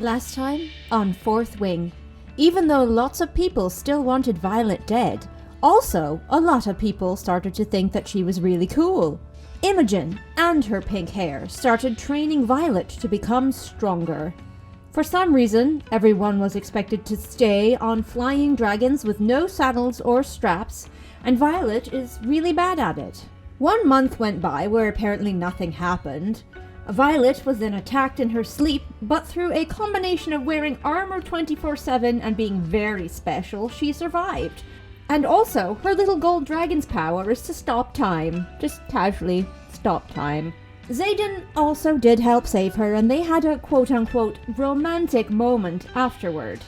Last time, on Fourth Wing, even though lots of people still wanted Violet dead, also a lot of people started to think that she was really cool. Imogen and her pink hair started training Violet to become stronger. For some reason, everyone was expected to stay on flying dragons with no saddles or straps, and Violet is really bad at it. 1 month went by where apparently nothing happened. Violet was then attacked in her sleep, but through a combination of wearing armor 24/7 and being very special, she survived. And also, her little gold dragon's power is to stop time. Just casually stop time. Zaden also did help save her, and they had a quote-unquote romantic moment afterward.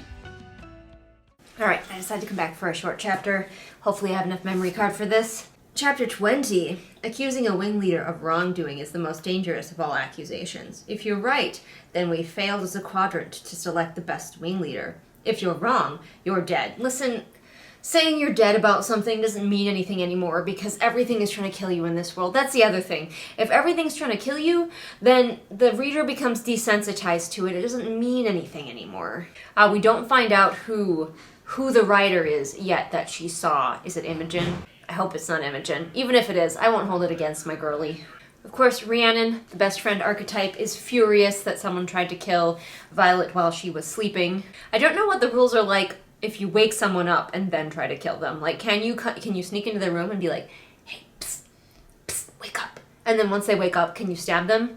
Alright, I decided to come back for a short chapter. Hopefully I have enough memory card for this. Chapter 20. Accusing a wing leader of wrongdoing is the most dangerous of all accusations. If you're right, then we failed as a quadrant to select the best wing leader. If you're wrong, you're dead. Listen, saying you're dead about something doesn't mean anything anymore because everything is trying to kill you in this world. That's the other thing. If everything's trying to kill you, then the reader becomes desensitized to it. It doesn't mean anything anymore. We don't find out who the writer is yet that she saw. Is it Imogen? I hope it's not Imogen. Even if it is, I won't hold it against my girlie. Of course, Rhiannon, the best friend archetype, is furious that someone tried to kill Violet while she was sleeping. I don't know what the rules are like if you wake someone up and then try to kill them. Like, can you sneak into their room and be like, hey, psst, psst, wake up. And then once they wake up, can you stab them?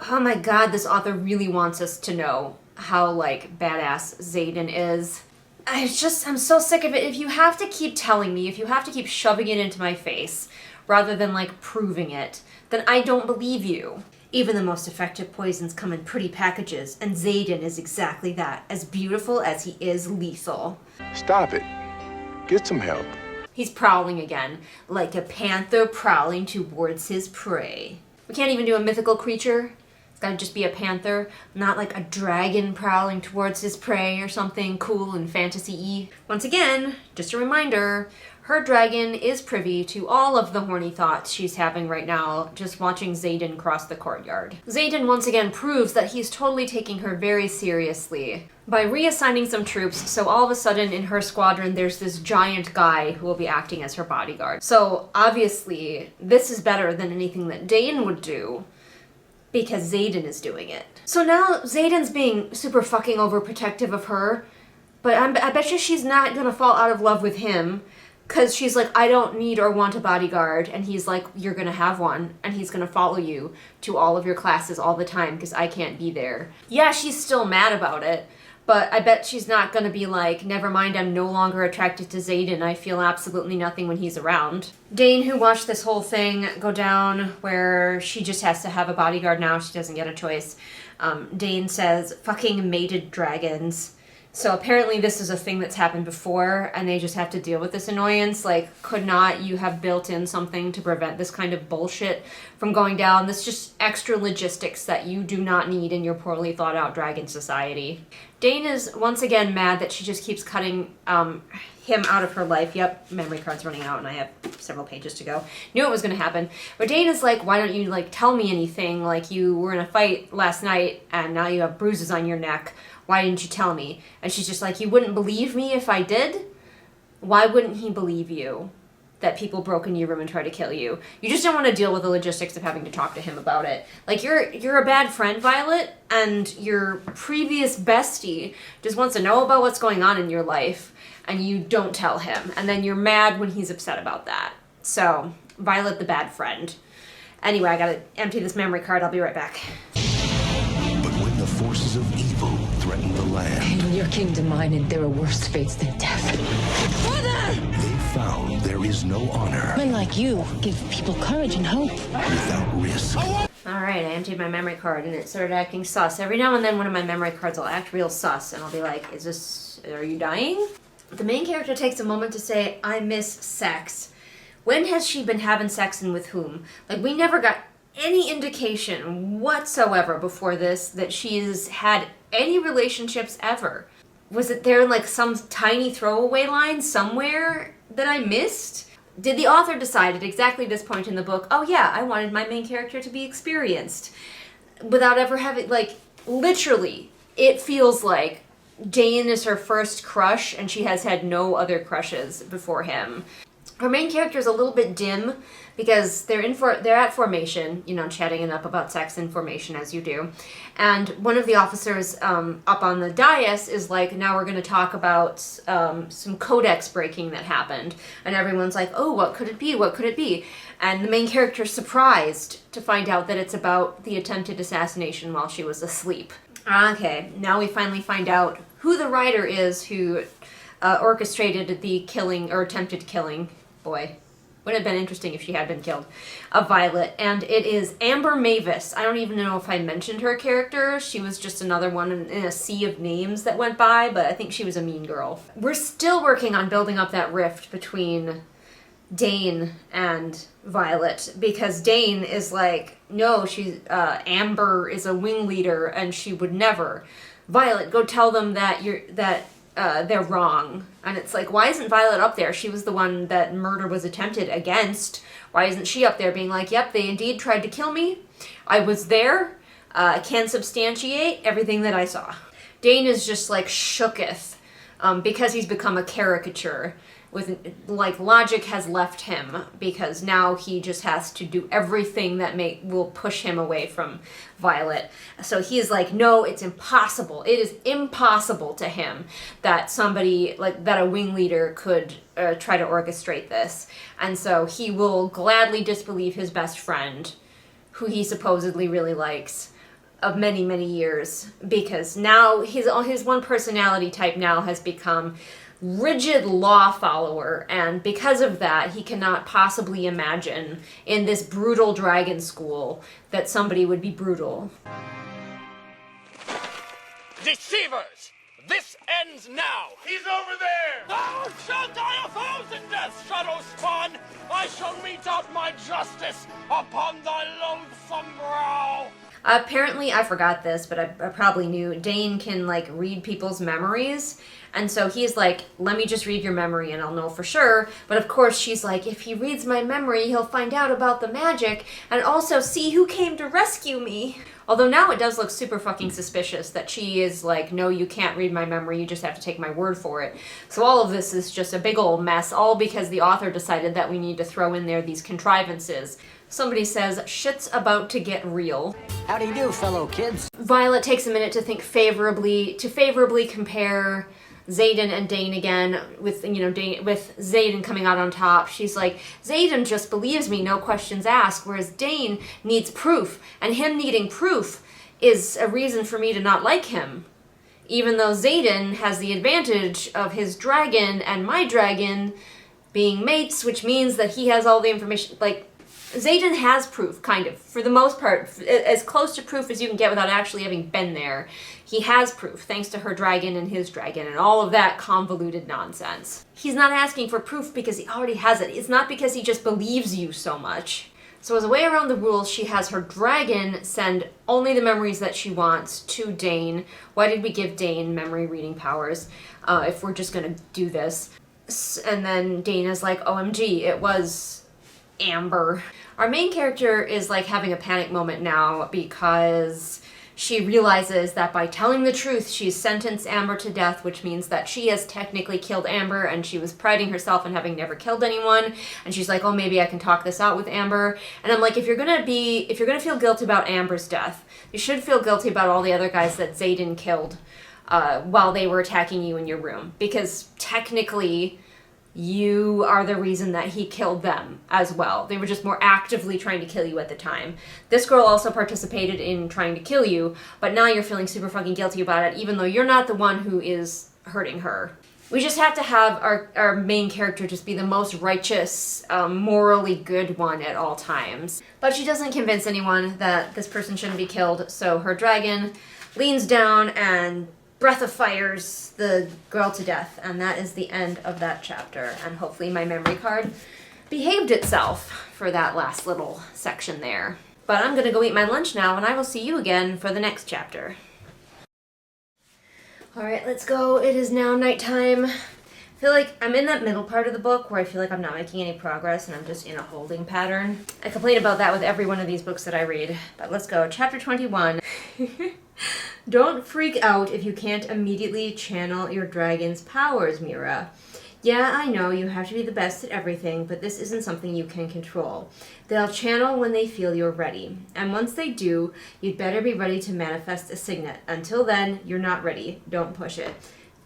Oh my god, this author really wants us to know how, like, badass Zaden is. I'm so sick of it. If you have to keep telling me, if you have to keep shoving it into my face, rather than, like, proving it, then I don't believe you. Even the most effective poisons come in pretty packages, and Zaden is exactly that, as beautiful as he is lethal. Stop it. Get some help. He's prowling again, like a panther prowling towards his prey. We can't even do a mythical creature. It's gotta just be a panther, not like a dragon prowling towards his prey or something cool and fantasy-y. Once again, just a reminder, her dragon is privy to all of the horny thoughts she's having right now, just watching Zaden cross the courtyard. Zaden once again proves that he's totally taking her very seriously by reassigning some troops, so all of a sudden in her squadron there's this giant guy who will be acting as her bodyguard. So obviously, this is better than anything that Dane would do, because Zaden is doing it. So now Zaden's being super fucking overprotective of her, but I bet you she's not gonna fall out of love with him, because she's like, I don't need or want a bodyguard, and he's like, you're gonna have one, and he's gonna follow you to all of your classes all the time, because I can't be there. Yeah, she's still mad about it, but I bet she's not gonna be like, never mind, I'm no longer attracted to Zaden, I feel absolutely nothing when he's around. Dane, who watched this whole thing go down, where she just has to have a bodyguard now, she doesn't get a choice, Dane says, fucking mated dragons. So apparently this is a thing that's happened before, and they just have to deal with this annoyance. Like, could not you have built in something to prevent this kind of bullshit from going down? This is just extra logistics that you do not need in your poorly thought out dragon society. Dane is once again mad that she just keeps cutting him out of her life. Yep, memory card's running out and I have several pages to go. Knew it was gonna happen. But Dane is like, why don't you, like, tell me anything? Like, you were in a fight last night and now you have bruises on your neck. Why didn't you tell me? And she's just like, you wouldn't believe me if I did? Why wouldn't he believe you that people broke into your room and tried to kill you? You just don't want to deal with the logistics of having to talk to him about it. Like, you're a bad friend, Violet, and your previous bestie just wants to know about what's going on in your life, and you don't tell him. And then you're mad when he's upset about that. So, Violet the bad friend. Anyway, I gotta empty this memory card. I'll be right back. But when the forces of evil threaten the land, In your kingdom, mine, and there are worse fates than death. they found there is no honor Men like you give people courage and hope. without risk. Alright, I emptied my memory card and it started acting sus. Every now and then one of my memory cards will act real sus and I'll be like, are you dying? The main character takes a moment to say, I miss sex. When has she been having sex and with whom? Like, we never got any indication whatsoever before this that she's had any relationships ever. Was it there in, like, some tiny throwaway line somewhere that I missed? Did the author decide at exactly this point in the book, oh yeah, I wanted my main character to be experienced, without ever having, like, literally it feels like Dane is her first crush, and she has had no other crushes before him. Her main character is a little bit dim because they're at formation, you know, chatting it up about sex in formation as you do. And one of the officers up on the dais is like, now we're going to talk about some codex breaking that happened. And everyone's like, oh, what could it be? What could it be? And the main character's surprised to find out that it's about the attempted assassination while she was asleep. Okay, now we finally find out who the writer is who orchestrated the killing, or attempted killing, boy, would have been interesting if she had been killed, of Violet. And it is Amber Mavis. I don't even know if I mentioned her character. She was just another one in a sea of names that went by, but I think she was a mean girl. We're still working on building up that rift between Dane and Violet, because Dane is like, no, Amber is a wing leader and she would never. Violet, go tell them that they're wrong. And it's like, why isn't Violet up there? She was the one that murder was attempted against. Why isn't she up there being like, yep, they indeed tried to kill me. I was there. I can substantiate everything that I saw. Dane is just like shooketh because he's become a caricature. With, like, logic has left him because now he just has to do everything that will push him away from Violet. So he's like, no, it's impossible. It is impossible to him that somebody, like, that a wing leader could try to orchestrate this. And so he will gladly disbelieve his best friend, who he supposedly really likes, of many, many years, because now his one personality type now has become rigid law follower, and because of that, he cannot possibly imagine in this brutal dragon school that somebody would be brutal. Deceivers! This ends now! He's over there! Thou shalt die 1,000 deaths, shadow spawn! I shall mete out my justice upon thy loathsome brow! Apparently, I forgot this, but I probably knew, Dane can, like, read people's memories. And so he's like, let me just read your memory and I'll know for sure. But of course, she's like, if he reads my memory, he'll find out about the magic and also see who came to rescue me. Although now it does look super fucking suspicious that she is like, no, you can't read my memory, you just have to take my word for it. So all of this is just a big old mess, all because the author decided that we need to throw in there these contrivances. Somebody says, shit's about to get real. How do you do, fellow kids? Violet takes a minute to think favorably compare Zaden and Dane again, with, you know, with Zaden coming out on top. She's like, Zaden just believes me, no questions asked, whereas Dane needs proof, and him needing proof is a reason for me to not like him. Even though Zaden has the advantage of his dragon and my dragon being mates, which means that he has all the information, like, Zaden has proof, kind of, for the most part, as close to proof as you can get without actually having been there. He has proof, thanks to her dragon and his dragon, and all of that convoluted nonsense. He's not asking for proof because he already has it. It's not because he just believes you so much. So as a way around the rules, she has her dragon send only the memories that she wants to Dane. Why did we give Dane memory reading powers if we're just gonna do this? And then Dane is like, OMG, it was Amber. Our main character is like having a panic moment now because she realizes that by telling the truth, she's sentenced Amber to death, which means that she has technically killed Amber, and she was priding herself on having never killed anyone. And she's like, oh, maybe I can talk this out with Amber. And I'm like, if you're gonna feel guilty about Amber's death, you should feel guilty about all the other guys that Zaden killed while they were attacking you in your room, because technically you are the reason that he killed them as well. They were just more actively trying to kill you at the time. This girl also participated in trying to kill you, but now you're feeling super fucking guilty about it, even though you're not the one who is hurting her. We just have to have our main character just be the most righteous, morally good one at all times. But she doesn't convince anyone that this person shouldn't be killed, so her dragon leans down and breath of fires the girl to death, and that is the end of that chapter. And hopefully my memory card behaved itself for that last little section there. But I'm gonna go eat my lunch now, and I will see you again for the next chapter. Alright, let's go. It is now nighttime. I feel like I'm in that middle part of the book where I feel like I'm not making any progress and I'm just in a holding pattern. I complain about that with every one of these books that I read. But let's go. Chapter 21. Don't freak out if you can't immediately channel your dragon's powers, Mira. Yeah, I know you have to be the best at everything, but this isn't something you can control. They'll channel when they feel you're ready. And once they do, you'd better be ready to manifest a signet. Until then, you're not ready. Don't push it.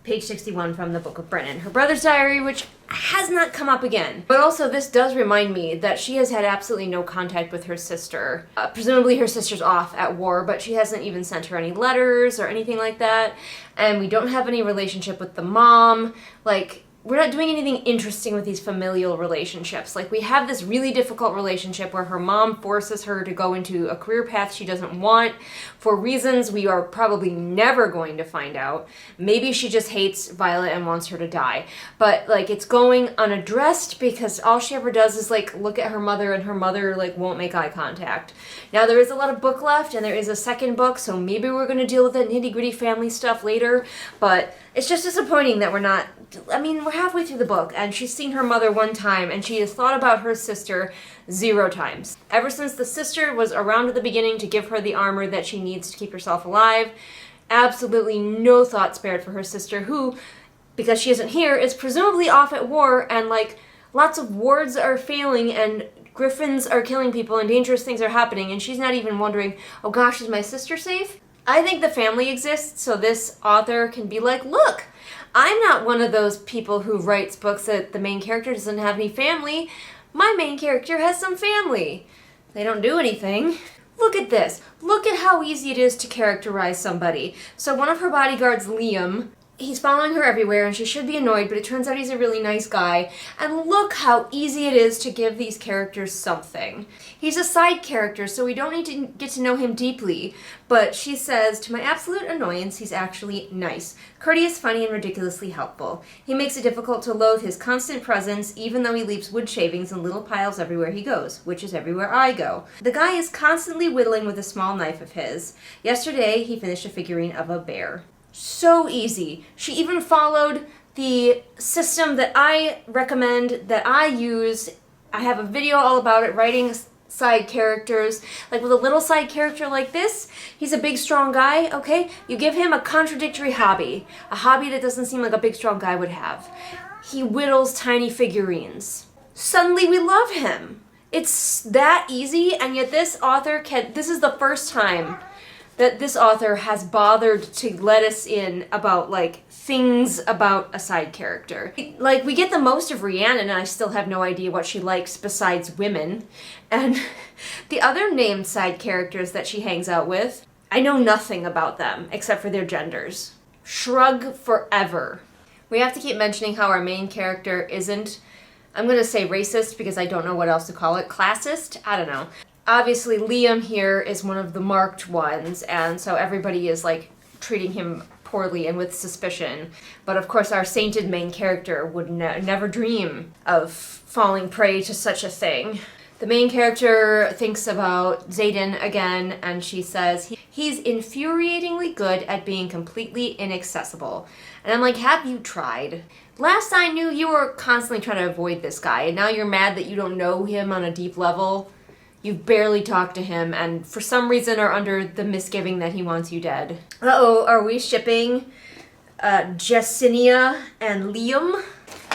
Page 61 from the Book of Brennan. Her brother's diary, which has not come up again. But also, this does remind me that she has had absolutely no contact with her sister. Presumably her sister's off at war, but she hasn't even sent her any letters or anything like that. And we don't have any relationship with the mom. Like, we're not doing anything interesting with these familial relationships. Like, we have this really difficult relationship where her mom forces her to go into a career path she doesn't want for reasons we are probably never going to find out. Maybe she just hates Violet and wants her to die. But, like, it's going unaddressed because all she ever does is, like, look at her mother, and her mother, like, won't make eye contact. Now, there is a lot of book left, and there is a second book, so maybe we're going to deal with that nitty-gritty family stuff later, but it's just disappointing that we're not... I mean, we're halfway through the book, and she's seen her mother one time, and she has thought about her sister 0 times. Ever since the sister was around at the beginning to give her the armor that she needs to keep herself alive, absolutely no thought spared for her sister, who, because she isn't here, is presumably off at war, and, like, lots of wards are failing, and griffins are killing people, and dangerous things are happening, and she's not even wondering, oh gosh, is my sister safe? I think the family exists so this author can be like, look, I'm not one of those people who writes books that the main character doesn't have any family. My main character has some family. They don't do anything. Look at this. Look at how easy it is to characterize somebody. So one of her bodyguards, Liam, he's following her everywhere, and she should be annoyed, but it turns out he's a really nice guy. And look how easy it is to give these characters something. He's a side character, so we don't need to get to know him deeply. But she says, to my absolute annoyance, he's actually nice. Courteous, funny, and ridiculously helpful. He makes it difficult to loathe his constant presence, even though he leaves wood shavings in little piles everywhere he goes, which is everywhere I go. The guy is constantly whittling with a small knife of his. Yesterday, he finished a figurine of a bear. So easy. She even followed the system that I recommend, that I use. I have a video all about it, writing side characters. Like with a little side character like this, he's a big strong guy, okay? You give him a contradictory hobby. A hobby that doesn't seem like a big strong guy would have. He whittles tiny figurines. Suddenly we love him. It's that easy, and yet this is the first time that this author has bothered to let us in about, like, things about a side character. Like, we get the most of Rhiannon, and I still have no idea what she likes besides women. And the other named side characters that she hangs out with, I know nothing about them, except for their genders. Shrug forever. We have to keep mentioning how our main character isn't, I'm gonna say racist because I don't know what else to call it, classist? I don't know. Obviously, Liam here is one of the marked ones, and so everybody is, like, treating him poorly and with suspicion. But of course, our sainted main character would never dream of falling prey to such a thing. The main character thinks about Zaden again, and she says, he's infuriatingly good at being completely inaccessible. And I'm like, have you tried? Last I knew, you were constantly trying to avoid this guy, and now you're mad that you don't know him on a deep level. You've barely talked to him, and for some reason are under the misgiving that he wants you dead. Uh-oh, are we shipping Jessinia and Liam?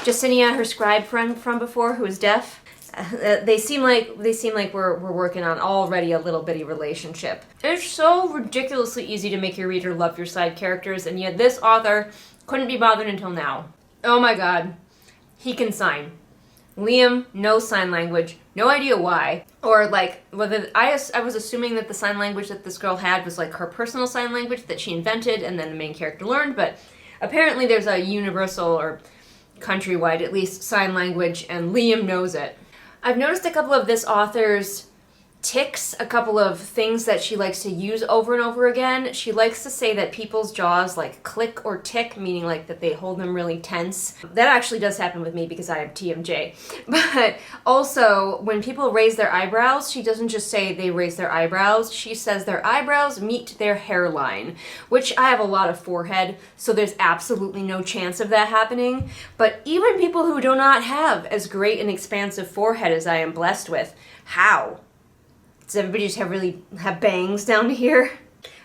Jessinia, her scribe friend from before, who is deaf. They seem like we're working on already a little bitty relationship. It's so ridiculously easy to make your reader love your side characters, and yet this author couldn't be bothered until now. Oh my god. He can sign. Liam, no sign language. No idea why. Or, like, whether I was assuming that the sign language that this girl had was, like, her personal sign language that she invented and then the main character learned, but apparently there's a universal, or countrywide at least, sign language, and Liam knows it. I've noticed a couple of this author's tics, a couple of things that she likes to use over and over again. She likes to say that people's jaws like click or tick, meaning like that they hold them really tense. That actually does happen with me because I have TMJ. But also, when people raise their eyebrows, she doesn't just say they raise their eyebrows. She says their eyebrows meet their hairline, which I have a lot of forehead, so there's absolutely no chance of that happening. But even people who do not have as great an expansive forehead as I am blessed with, how? Does everybody just have bangs down here?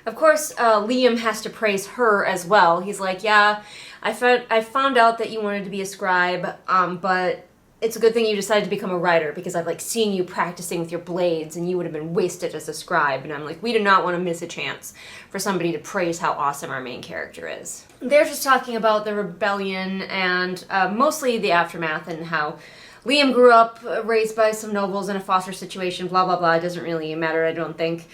Of course, Liam has to praise her as well. He's like, yeah, I found out that you wanted to be a scribe, but it's a good thing you decided to become a writer because I've like seen you practicing with your blades and you would have been wasted as a scribe. And I'm like, we do not want to miss a chance for somebody to praise how awesome our main character is. They're just talking about the rebellion and mostly the aftermath and how Liam grew up raised by some nobles in a foster situation, blah, blah, blah. It doesn't really matter, I don't think,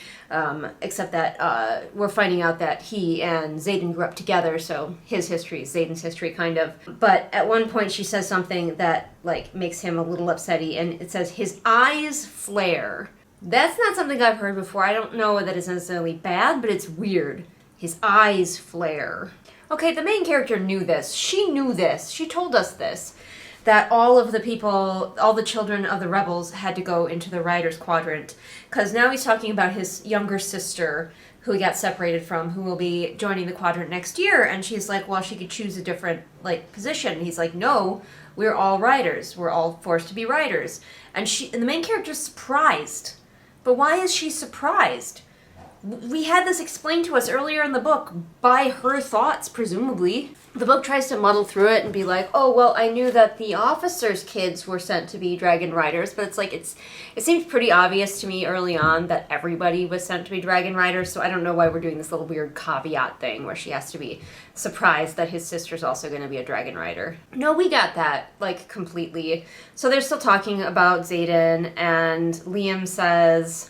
except that we're finding out that he and Zaden grew up together, so his history is Zaden's history, kind of. But at one point she says something that, like, makes him a little upsetty, and it says, his eyes flare. That's not something I've heard before. I don't know that it's necessarily bad, but it's weird. His eyes flare. Okay, the main character knew this. She knew this. She told us this. That all of the people, all the children of the rebels had to go into the Riders' Quadrant. Because now he's talking about his younger sister, who he got separated from, who will be joining the Quadrant next year. And she's like, well, she could choose a different, like, position. And he's like, no, we're all Riders. We're all forced to be Riders. And the main character's surprised. But why is she surprised? We had this explained to us earlier in the book by her thoughts, presumably. The book tries to muddle through it and be like, oh, well, I knew that the officers' kids were sent to be dragon riders, but it's like, it seems pretty obvious to me early on that everybody was sent to be dragon riders, so I don't know why we're doing this little weird caveat thing where she has to be surprised that his sister's also going to be a dragon rider. No, we got that, like, completely. So they're still talking about Zaden, and Liam says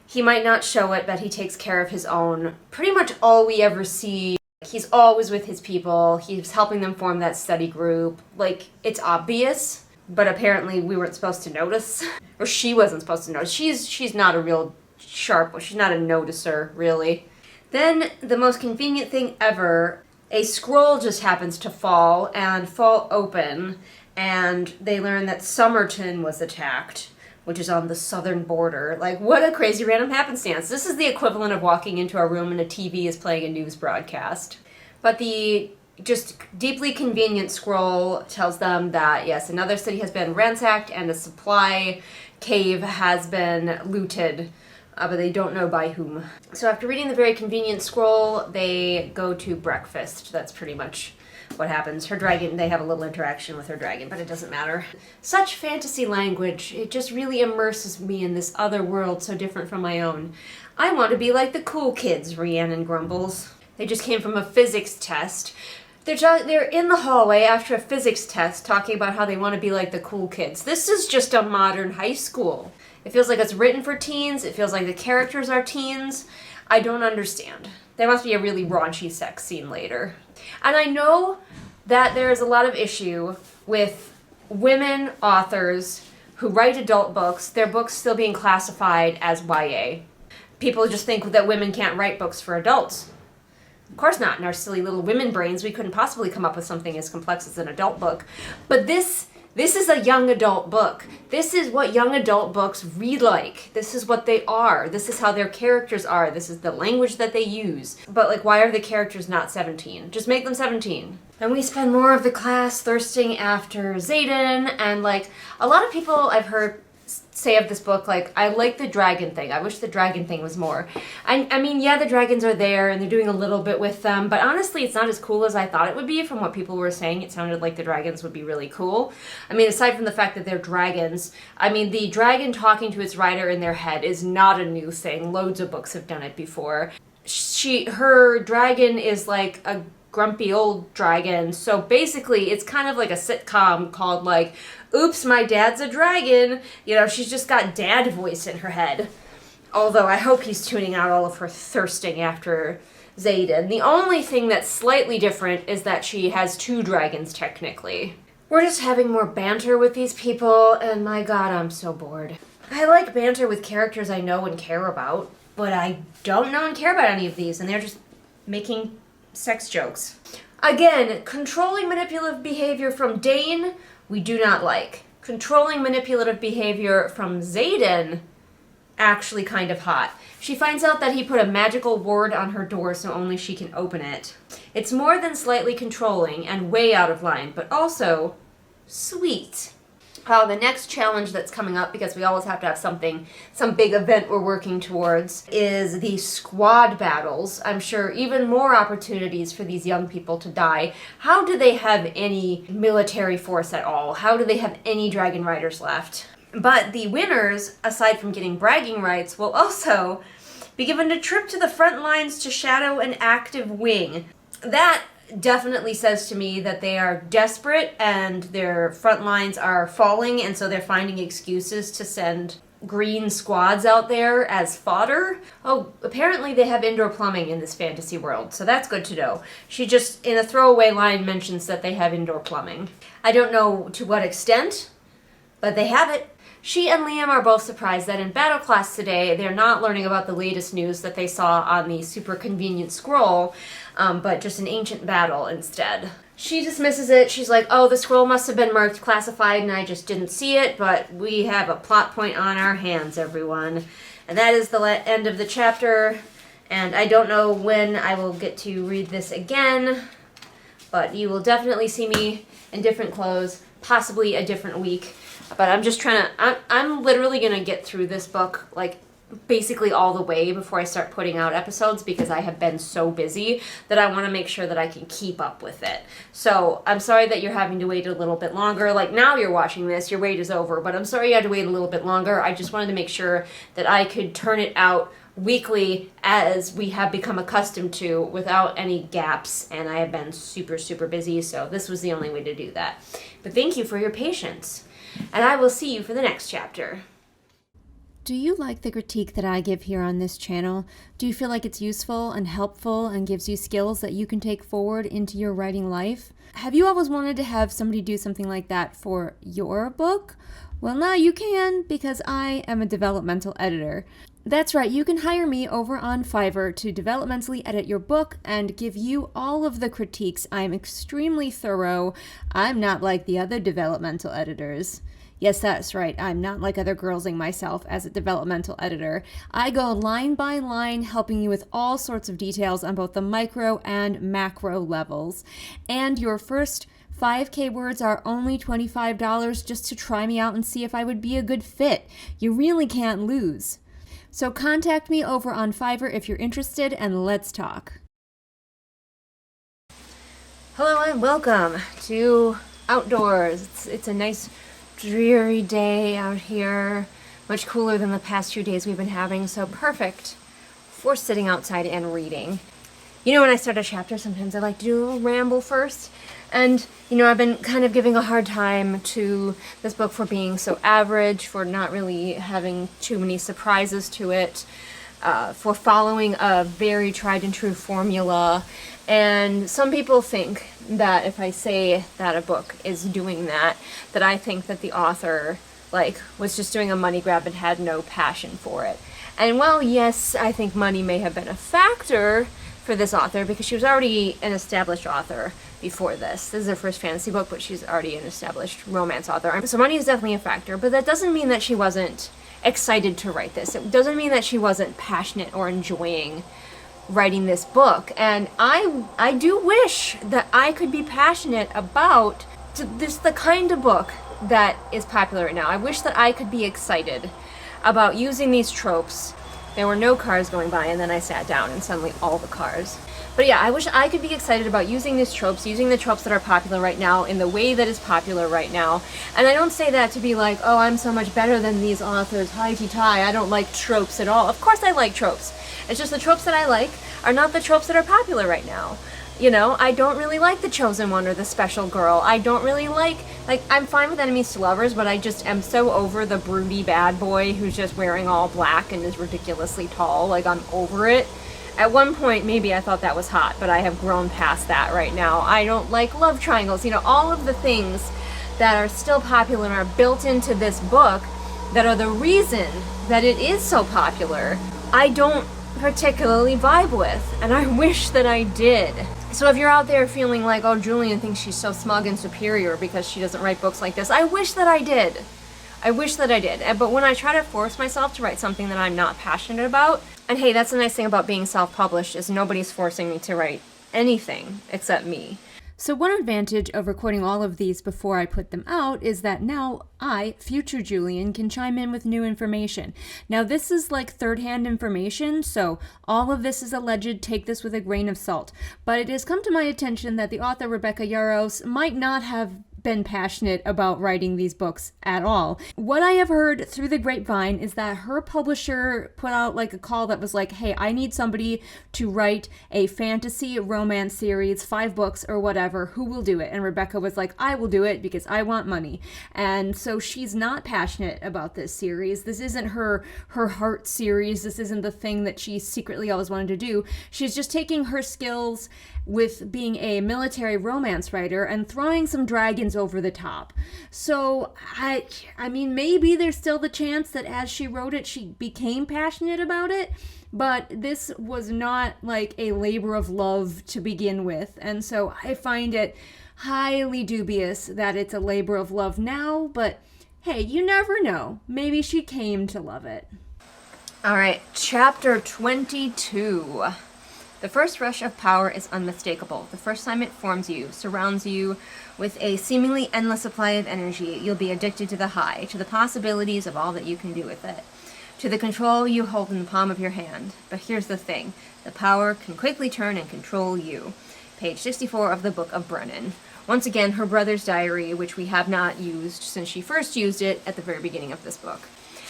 he might not show it, but he takes care of his own. Pretty much all we ever see, he's always with his people. He's helping them form that study group. Like, it's obvious, but apparently we weren't supposed to notice. Or she wasn't supposed to notice. She's not a real sharp, she's not a noticer, really. Then, the most convenient thing ever, a scroll just happens to fall open, and they learn that Somerton was attacked, which is on the southern border. Like, what a crazy random happenstance. This is the equivalent of walking into a room and a TV is playing a news broadcast. But the just deeply convenient scroll tells them that, yes, another city has been ransacked and a supply cave has been looted, but they don't know by whom. So after reading the very convenient scroll, they go to breakfast. That's pretty much what happens. Her dragon, they have a little interaction with her dragon, but it doesn't matter. Such fantasy language. It just really immerses me in this other world so different from my own. I want to be like the cool kids, Rhiannon grumbles. They just came from a physics test. They're in the hallway after a physics test talking about how they want to be like the cool kids. This is just a modern high school. It feels like it's written for teens. It feels like the characters are teens. I don't understand. There must be a really raunchy sex scene later. And I know that there is a lot of issue with women authors who write adult books, their books still being classified as YA. People just think that women can't write books for adults. Of course not. In our silly little women brains, we couldn't possibly come up with something as complex as an adult book. But this is a young adult book. This is what young adult books read like. This is what they are. This is how their characters are. This is the language that they use. But, like, why are the characters not 17? Just make them 17. And we spend more of the class thirsting after Zaden, and, like, a lot of people I've heard say of this book, like, I like the dragon thing. I wish the dragon thing was more. I mean, yeah, the dragons are there, and they're doing a little bit with them, but honestly, it's not as cool as I thought it would be from what people were saying. It sounded like the dragons would be really cool. I mean, aside from the fact that they're dragons, I mean, the dragon talking to its rider in their head is not a new thing. Loads of books have done it before. Her dragon is like a grumpy old dragon, so basically it's kind of like a sitcom called, like, Oops, My Dad's a Dragon. You know, she's just got dad voice in her head. Although I hope he's tuning out all of her thirsting after Zaden. The only thing that's slightly different is that she has two dragons, technically. We're just having more banter with these people, and my god, I'm so bored. I like banter with characters I know and care about, but I don't know and care about any of these, and they're just making sex jokes. Again, controlling manipulative behavior from Dane, we do not like. Controlling manipulative behavior from Zaden, actually kind of hot. She finds out that he put a magical ward on her door so only she can open it. It's more than slightly controlling and way out of line, but also sweet. The next challenge that's coming up, because we always have to have some big event we're working towards, is the squad battles. I'm sure even more opportunities for these young people to die. How do they have any military force at all? How do they have any dragon riders left? But the winners, aside from getting bragging rights, will also be given a trip to the front lines to shadow an active wing. That definitely says to me that they are desperate and their front lines are falling, and so they're finding excuses to send green squads out there as fodder. Oh, apparently they have indoor plumbing in this fantasy world, so that's good to know. She just, in a throwaway line, mentions that they have indoor plumbing. I don't know to what extent, but they have it. She and Liam are both surprised that in battle class today, they're not learning about the latest news that they saw on the super convenient scroll, but just an ancient battle instead. She dismisses it. She's like, oh, the scroll must have been marked classified and I just didn't see it, but we have a plot point on our hands, everyone. And that is the end of the chapter, and I don't know when I will get to read this again, but you will definitely see me in different clothes, possibly a different week. But I'm just trying to, I'm literally going to get through this book, like, basically all the way before I start putting out episodes, because I have been so busy that I want to make sure that I can keep up with it. So I'm sorry that you're having to wait a little bit longer. Like, now you're watching this, your wait is over, but I'm sorry you had to wait a little bit longer. I just wanted to make sure that I could turn it out weekly as we have become accustomed to, without any gaps, and I have been super, super busy, so this was the only way to do that. But thank you for your patience, and I will see you for the next chapter. Do you like the critique that I give here on this channel? Do you feel like it's useful and helpful and gives you skills that you can take forward into your writing life? Have you always wanted to have somebody do something like that for your book? Well, now you can, because I am a developmental editor. That's right, you can hire me over on Fiverr to developmentally edit your book and give you all of the critiques. I'm extremely thorough. I'm not like the other developmental editors. Yes, that's right. I'm not like other girlsing myself as a developmental editor. I go line by line, helping you with all sorts of details on both the micro and macro levels. And your first 5K words are only $25 just to try me out and see if I would be a good fit. You really can't lose. So contact me over on Fiverr if you're interested, and let's talk. Hello and welcome to Outdoors. It's a nice dreary day out here, much cooler than the past 2 days we've been having, so perfect for sitting outside and reading. You know, when I start a chapter, sometimes I like to do a little ramble first, and you know, I've been kind of giving a hard time to this book for being so average, for not really having too many surprises to it, for following a very tried and true formula. And some people think that if I say that a book is doing that, that I think that the author, like, was just doing a money grab and had no passion for it. And well, yes, I think money may have been a factor for this author, because she was already an established author before this. This is her first fantasy book, but she's already an established romance author. So money is definitely a factor, but that doesn't mean that she wasn't excited to write this. It doesn't mean that she wasn't passionate or enjoying writing this book. And I do wish that I could be passionate about the kind of book that is popular right now. I wish that I could be excited about using these tropes. There were no cars going by, and then I sat down and suddenly all the cars. But yeah, I wish I could be excited about using these tropes, using the tropes that are popular right now in the way that is popular right now. And I don't say that to be like, oh, I'm so much better than these authors, hi-ti-ti, I don't like tropes at all. Of course I like tropes. It's just the tropes that I like are not the tropes that are popular right now. You know, I don't really like the chosen one or the special girl. I don't really like, I'm fine with enemies to lovers, but I just am so over the broody bad boy who's just wearing all black and is ridiculously tall. Like, I'm over it. At one point, maybe I thought that was hot, but I have grown past that right now. I don't like love triangles. You know, all of the things that are still popular and are built into this book that are the reason that it is so popular, I don't particularly vibe with, and I wish that I did. So if you're out there feeling like, oh, Julian thinks she's so smug and superior because she doesn't write books like this, I wish that I did. I wish that I did. But when I try to force myself to write something that I'm not passionate about, and hey, that's the nice thing about being self-published, is nobody's forcing me to write anything except me. So one advantage of recording all of these before I put them out is that now I, future Julian, can chime in with new information. Now this is like third-hand information, so all of this is alleged, take this with a grain of salt. But it has come to my attention that the author Rebecca Yarros might not have been passionate about writing these books at all. What I have heard through the grapevine is that her publisher put out like a call that was like, hey, I need somebody to write a fantasy romance series, 5 books or whatever, who will do it? And Rebecca was like, I will do it because I want money. And so she's not passionate about this series. This isn't her heart series. This isn't the thing that she secretly always wanted to do. She's just taking her skills with being a military romance writer and throwing some dragons over the top. So, I mean, maybe there's still the chance that as she wrote it, she became passionate about it, but this was not like a labor of love to begin with, and so I find it highly dubious that it's a labor of love now, but hey, you never know. Maybe she came to love it. Alright, chapter 22. The first rush of power is unmistakable. The first time it forms you, surrounds you with a seemingly endless supply of energy, you'll be addicted to the high, to the possibilities of all that you can do with it, to the control you hold in the palm of your hand. But here's the thing, the power can quickly turn and control you. Page 64 of the Book of Brennan. Once again, her brother's diary, which we have not used since she first used it at the very beginning of this book.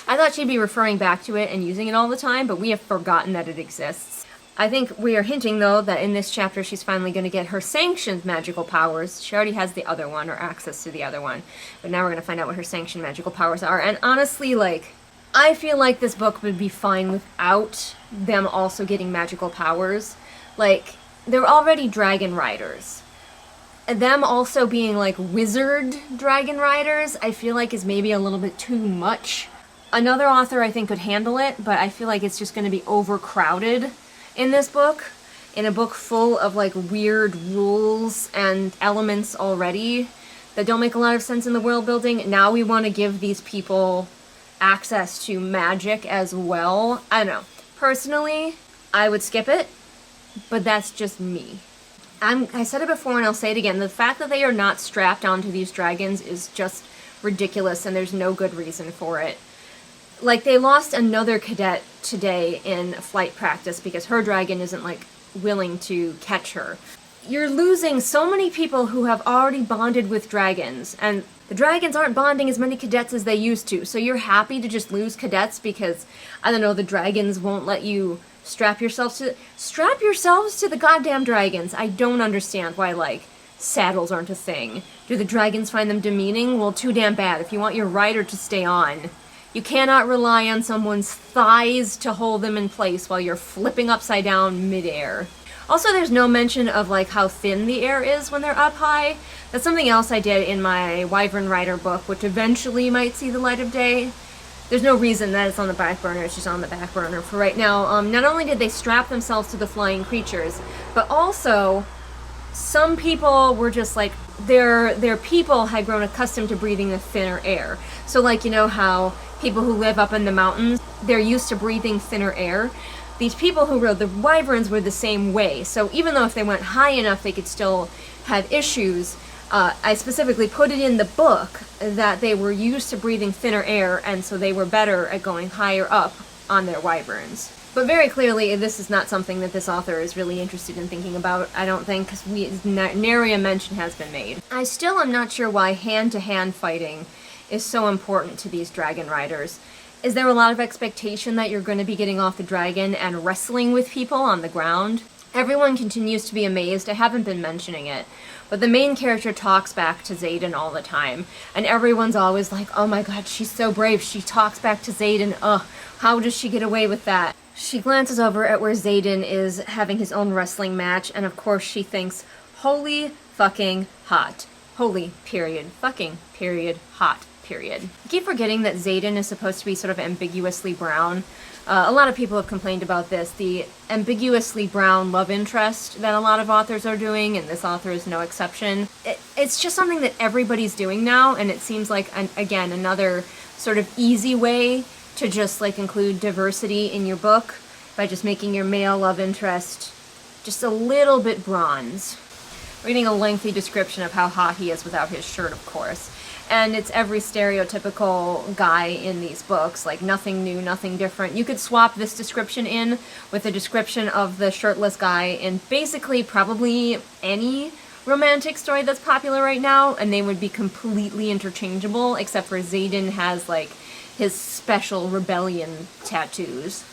I thought she'd be referring back to it and using it all the time, but we have forgotten that it exists. I think we are hinting, though, that in this chapter she's finally going to get her sanctioned magical powers. She already has the other one, or access to the other one. But now we're going to find out what her sanctioned magical powers are. And honestly, like, I feel like this book would be fine without them also getting magical powers. Like, they're already dragon riders. And them also being, like, wizard dragon riders, I feel like is maybe a little bit too much. Another author, I think, could handle it, but I feel like it's just going to be overcrowded in this book, in a book full of like weird rules and elements already that don't make a lot of sense in the world building. Now we want to give these people access to magic as well. I don't know. Personally, I would skip it, but that's just me. I said it before and I'll say it again. The fact that they are not strapped onto these dragons is just ridiculous and there's no good reason for it. Like, they lost another cadet today in flight practice because her dragon isn't, like, willing to catch her. You're losing so many people who have already bonded with dragons, and the dragons aren't bonding as many cadets as they used to, so you're happy to just lose cadets because, I don't know, the dragons won't let you strap yourselves to the goddamn dragons. I don't understand why, like, saddles aren't a thing. Do the dragons find them demeaning? Well, too damn bad. If you want your rider to stay on, you cannot rely on someone's thighs to hold them in place while you're flipping upside down midair. Also, there's no mention of like how thin the air is when they're up high. That's something else I did in my Wyvern Rider book, which eventually might see the light of day. There's no reason that it's on the back burner, it's just on the back burner for right now. Not only did they strap themselves to the flying creatures, but also some people were just like, their people had grown accustomed to breathing the thinner air. So like, you know how people who live up in the mountains, they're used to breathing thinner air. These people who rode the wyverns were the same way. So even though if they went high enough, they could still have issues. I specifically put it in the book that they were used to breathing thinner air, and so they were better at going higher up on their wyverns. But very clearly, this is not something that this author is really interested in thinking about, I don't think, because nary a mention has been made. I still am not sure why hand-to-hand fighting is so important to these dragon riders. Is there a lot of expectation that you're going to be getting off the dragon and wrestling with people on the ground? Everyone continues to be amazed. I haven't been mentioning it, but the main character talks back to Zaden all the time, and everyone's always like, oh my god, she's so brave, she talks back to Zaden, how does she get away with that? She glances over at where Zaden is having his own wrestling match, and of course she thinks, holy fucking hot. Holy, period, fucking, period, hot, period. I keep forgetting that Zaden is supposed to be sort of ambiguously brown. A lot of people have complained about this, the ambiguously brown love interest that a lot of authors are doing, and this author is no exception. It's just something that everybody's doing now, and it seems like, again, another sort of easy way to just like include diversity in your book by just making your male love interest just a little bit bronze. Reading a lengthy description of how hot he is without his shirt, of course. And it's every stereotypical guy in these books, like nothing new, nothing different. You could swap this description in with a description of the shirtless guy in basically probably any romantic story that's popular right now, and they would be completely interchangeable, except for Zaden has like his special rebellion tattoos.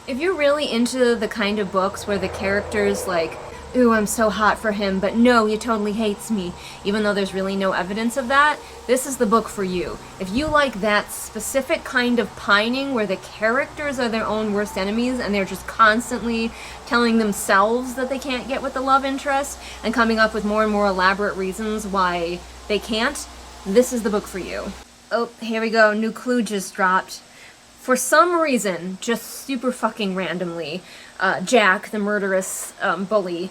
If you're really into the kind of books where the characters like, ooh, I'm so hot for him, but no, he totally hates me, even though there's really no evidence of that, this is the book for you. If you like that specific kind of pining where the characters are their own worst enemies and they're just constantly telling themselves that they can't get with the love interest and coming up with more and more elaborate reasons why they can't, this is the book for you. Oh, here we go, new clue just dropped. For some reason, just super fucking randomly, Jack, the murderous bully,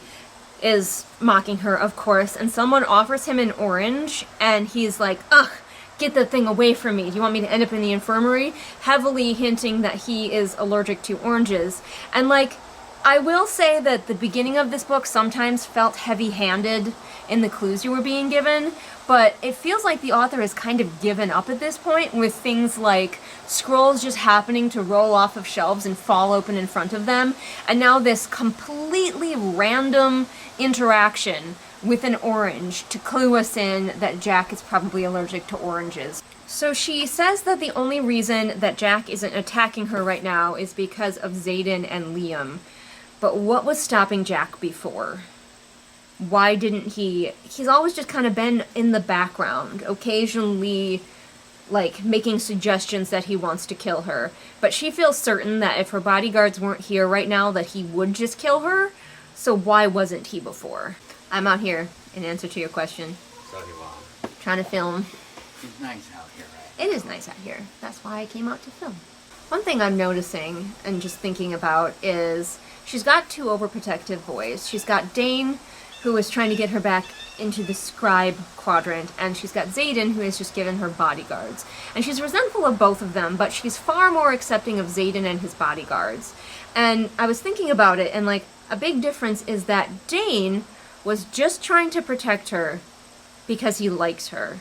is mocking her, of course, and someone offers him an orange, and he's like, ugh, get that thing away from me. Do you want me to end up in the infirmary? Heavily hinting that he is allergic to oranges. And like, I will say that the beginning of this book sometimes felt heavy-handed in the clues you were being given, but it feels like the author has kind of given up at this point with things like scrolls just happening to roll off of shelves and fall open in front of them, and now this completely random interaction with an orange to clue us in that Jack is probably allergic to oranges. So she says that the only reason that Jack isn't attacking her right now is because of Zaden and Liam. But what was stopping Jack before? Why didn't he's always just kind of been in the background, occasionally like making suggestions that he wants to kill her. But she feels certain that if her bodyguards weren't here right now that he would just kill her. So why wasn't he before? I'm out here in answer to your question. So you are. Trying to film. It's nice out here, right? It is nice out here. That's why I came out to film. One thing I'm noticing and just thinking about is she's got two overprotective boys. She's got Dane, who is trying to get her back into the scribe quadrant, and she's got Zaden, who has just given her bodyguards. And she's resentful of both of them, but she's far more accepting of Zaden and his bodyguards. And I was thinking about it, and like, a big difference is that Dane was just trying to protect her because he likes her.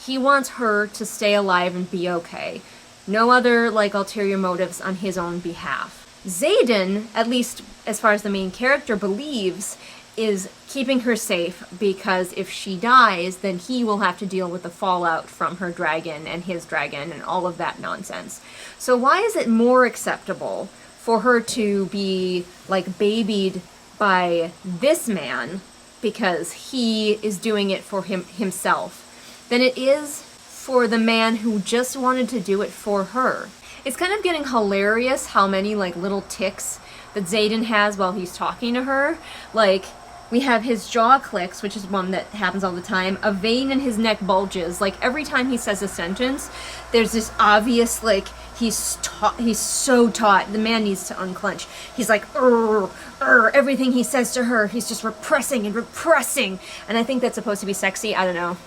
He wants her to stay alive and be okay. No other, like, ulterior motives on his own behalf. Zaden, at least as far as the main character believes, is keeping her safe because if she dies, then he will have to deal with the fallout from her dragon and his dragon and all of that nonsense. So why is it more acceptable for her to be, like, babied by this man because he is doing it for himself than it is for the man who just wanted to do it for her? It's kind of getting hilarious how many, like, little tics that Zaden has while he's talking to her. Like, we have his jaw clicks, which is one that happens all the time. A vein in his neck bulges. Like, every time he says a sentence, there's this obvious, like, he's so taut. The man needs to unclench. He's like, everything he says to her, he's just repressing and repressing. And I think that's supposed to be sexy. I don't know.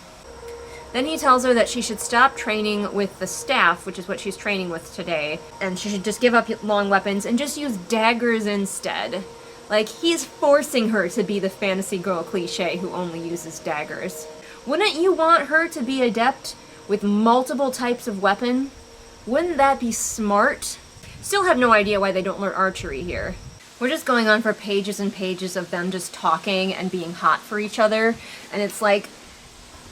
Then he tells her that she should stop training with the staff, which is what she's training with today, and she should just give up long weapons and just use daggers instead. Like, he's forcing her to be the fantasy girl cliche who only uses daggers. Wouldn't you want her to be adept with multiple types of weapon? Wouldn't that be smart? Still have no idea why they don't learn archery here. We're just going on for pages and pages of them just talking and being hot for each other, and it's like,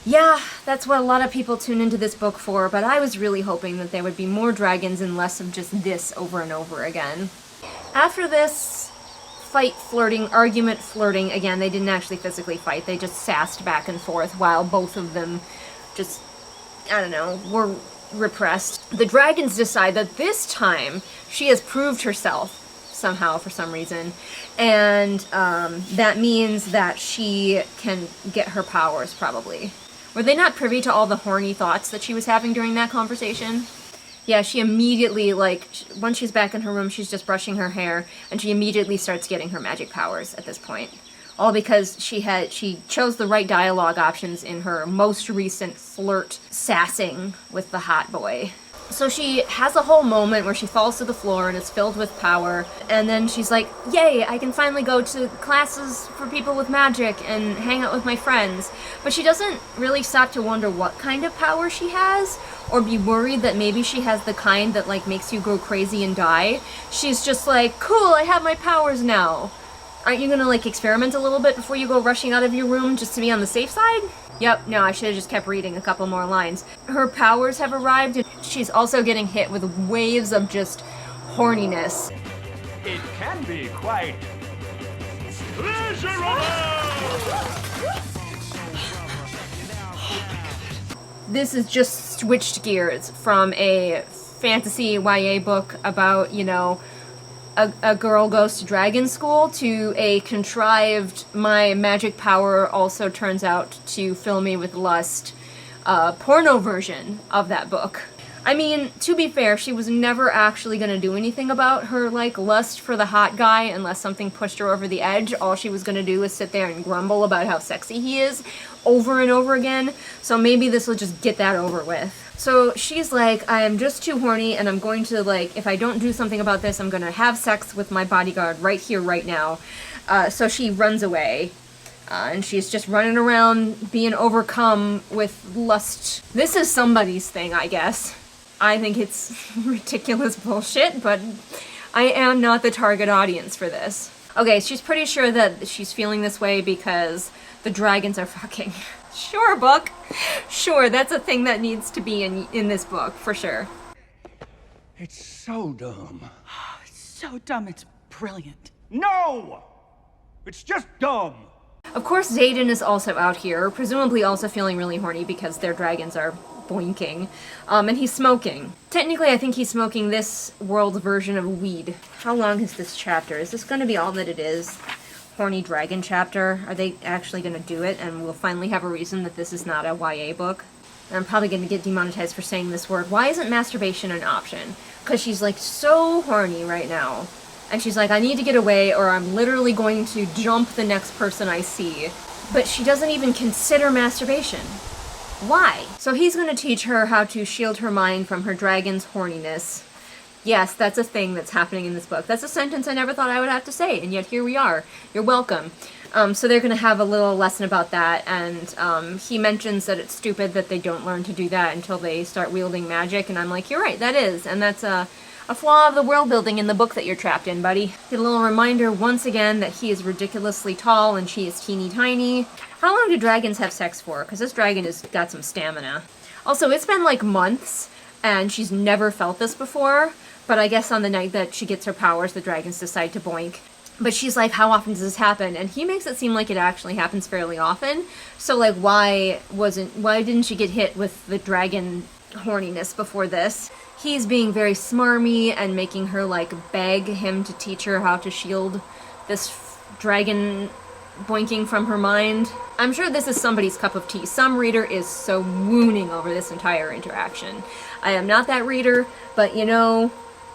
yeah, that's what a lot of people tune into this book for, but I was really hoping that there would be more dragons and less of just this over and over again. After this fight flirting, argument flirting, again, they didn't actually physically fight, they just sassed back and forth while both of them just, I don't know, were repressed. The dragons decide that this time she has proved herself somehow for some reason, and that means that she can get her powers probably. Were they not privy to all the horny thoughts that she was having during that conversation? Yeah, she immediately, like, once she's back in her room, she's just brushing her hair, and she immediately starts getting her magic powers at this point. All because she chose the right dialogue options in her most recent flirt sassing with the hot boy. So she has a whole moment where she falls to the floor and it's filled with power, and then she's like, yay, I can finally go to classes for people with magic and hang out with my friends. But she doesn't really stop to wonder what kind of power she has, or be worried that maybe she has the kind that, like, makes you go crazy and die. She's just like, cool, I have my powers now. Aren't you gonna, like, experiment a little bit before you go rushing out of your room just to be on the safe side? Yep, no, I should have just kept reading a couple more lines. Her powers have arrived, and she's also getting hit with waves of just horniness. It can be quite pleasurable! This is just switched gears from a fantasy YA book about, you know, a girl goes to dragon school to a contrived, my magic power also turns out to fill me with lust, porno version of that book. I mean, to be fair, she was never actually going to do anything about her, like, lust for the hot guy unless something pushed her over the edge. All she was going to do was sit there and grumble about how sexy he is over and over again. So maybe this will just get that over with. So she's like, I am just too horny and I'm going to, like, if I don't do something about this, I'm going to have sex with my bodyguard right here, right now. So she runs away. And she's just running around being overcome with lust. This is somebody's thing, I guess. I think it's ridiculous bullshit, but I am not the target audience for this. Okay, she's pretty sure that she's feeling this way because the dragons are fucking. Sure, book. Sure, that's a thing that needs to be in this book, for sure. It's so dumb. It's so dumb, it's brilliant. No! It's just dumb! Of course, Zaden is also out here, presumably also feeling really horny because their dragons are boinking. And he's smoking. Technically, I think he's smoking this world's version of weed. How long is this chapter? Is this going to be all that it is? Horny Dragon Chapter? Are they actually going to do it? And we'll finally have a reason that this is not a YA book? And I'm probably going to get demonetized for saying this word. Why isn't masturbation an option? Because she's, like, so horny right now. And she's like, I need to get away or I'm literally going to jump the next person I see. But she doesn't even consider masturbation. Why? So he's going to teach her how to shield her mind from her dragon's horniness. Yes, that's a thing that's happening in this book. That's a sentence I never thought I would have to say, and yet here we are. You're welcome. So they're going to have a little lesson about that, and he mentions that it's stupid that they don't learn to do that until they start wielding magic, and I'm like, you're right, that is, and that's a flaw of the world building in the book that you're trapped in, buddy. Get a little reminder once again that he is ridiculously tall and she is teeny tiny. How long do dragons have sex for? Because this dragon has got some stamina. Also, it's been like months, and she's never felt this before, but I guess on the night that she gets her powers, the dragons decide to boink. But she's like, how often does this happen? And he makes it seem like it actually happens fairly often. So, like, why didn't she get hit with the dragon horniness before this? He's being very smarmy and making her, like, beg him to teach her how to shield this dragon boinking from her mind. I'm sure this is somebody's cup of tea. Some reader is so wooning over this entire interaction. I am not that reader, but, you know,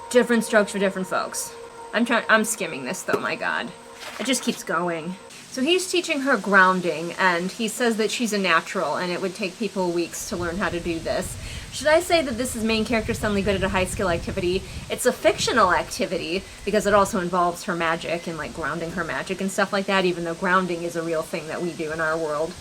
different strokes for different folks. I'm skimming this, though, my god. It just keeps going. So he's teaching her grounding, and he says that she's a natural, and it would take people weeks to learn how to do this. Should I say that this is main character suddenly good at a high skill activity? It's a fictional activity, because it also involves her magic, and, like, grounding her magic and stuff like that, even though grounding is a real thing that we do in our world.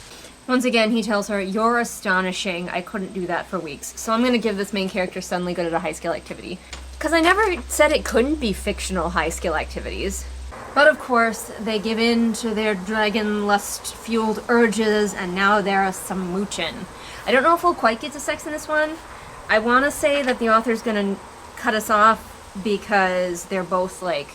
Once again, he tells her, you're astonishing, I couldn't do that for weeks. So I'm going to give this main character suddenly good at a high skill activity. Because I never said it couldn't be fictional high-skill activities. But of course, they give in to their dragon lust-fueled urges, and now they're a-smooching. I don't know if we'll quite get to sex in this one. I want to say that the author's going to cut us off because they're both, like,